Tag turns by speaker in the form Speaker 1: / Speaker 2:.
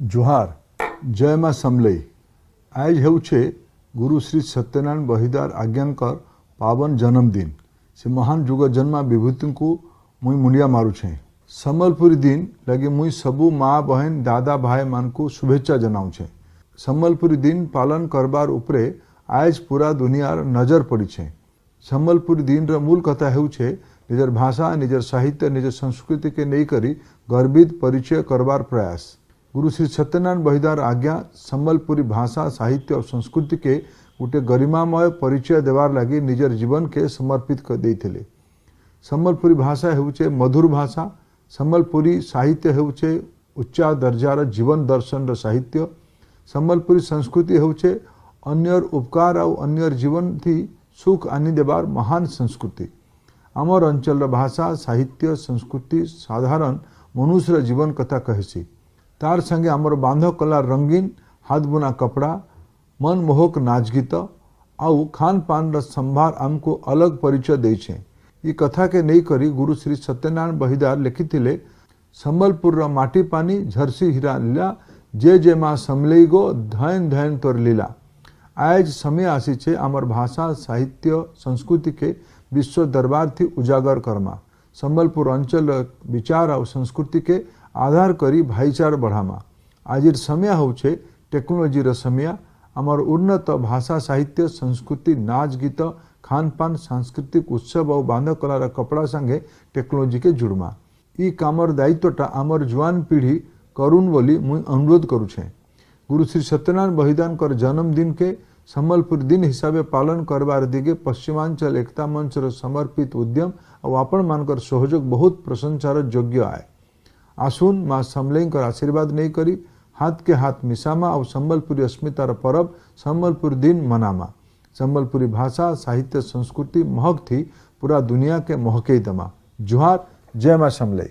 Speaker 1: जुहार जय माँ समलई। आज हेउछे गुरु श्री सत्यनारायण बहिदार आज्ञांकर पावन जन्मदिन। से महान जुग जन्मा विभूति को मुई मुंडिया मारुछे। सम्बलपुरी दिन लगे मुई सबू माँ बहन दादा भाई मान को शुभेच्छा जनाऊे। सम्बलपुरी दिन पालन करबार उपरे आज पूरा दुनियार नजर पड़ी छे। सम्बलपुरी दिन र मूल कथा हेउछे निजर भाषा निजर साहित्य निजर संस्कृति के नहीं करी गर्वित परिचय करबार प्रयास। गुरु श्री सत्यनारायण बहिदार आज्ञा सम्बलपुरी भाषा साहित्य और संस्कृति के गोटे गरिमामय परिचय देवार लगी निजर जीवन के समर्पित कर देइथिले। सम्बलपुरी भाषा हेउछे मधुर भाषा। सम्बलपुरी साहित्य हेउछे उच्चा दर्जार जीवन दर्शन र साहित्य। सम्बलपुरी संस्कृति हेउछे अन्यर उपकार और अन्यर जीवन थी सुख आनी देवार महान संस्कृति। आमर अंचल भाषा साहित्य संस्कृति साधारण मनुष्य जीवन कथा कहसी। तार संगे आमर बांध कला रंगीन हाथ बुना कपड़ा मनमोहक नाच गीत आउ खान पान संभार आमको अलग परिचय देछे। ये कथा के नहीं करी गुरु श्री सत्यनारायण बहिदार लिखिथिले सम्बलपुर माटी पानी झरसी हीरा लीला जे जे माँ समलई गो धैन धैन तोर लीला। आज समय आसी छे आमर भाषा साहित्य संस्कृति के विश्व दरबार थी उजागर करमा। सम्बलपुर अंचल विचार और संस्कृति के आधार करी भाईचार बढ़ामा। आज समय होछे टेक्नोलॉजी र समय। आमर उन्नत भाषा साहित्य संस्कृति नाच गीत खान पान सांस्कृतिक उत्सव और बांध कलार कपड़ा संगे टेक्नोलॉजी के जुड़मा। ई कामर दायित्वटा आमर जुआन पीढ़ी करुण बोली मुई अनुरोध करुछे। गुरु श्री सत्यनारायण बहिदार जन्मदिन के सम्बलपुर दिन हिसाबे पालन करबार दिगे पश्चिमांचल एकता मंच र समर्पित उद्यम और आपण मानकर सहयोग बहुत प्रशंसार योग्य आए। आसुन माँ समलई आशीर्वाद नहीं करी हाथ के हाथ मिसामा और सम्बलपुरी अस्मितार परब सम्बलपुर दिन मनामा। सम्बलपुरी भाषा साहित्य संस्कृति महक थी पूरा दुनिया के महके दमा। जुहार जय माँ समलई।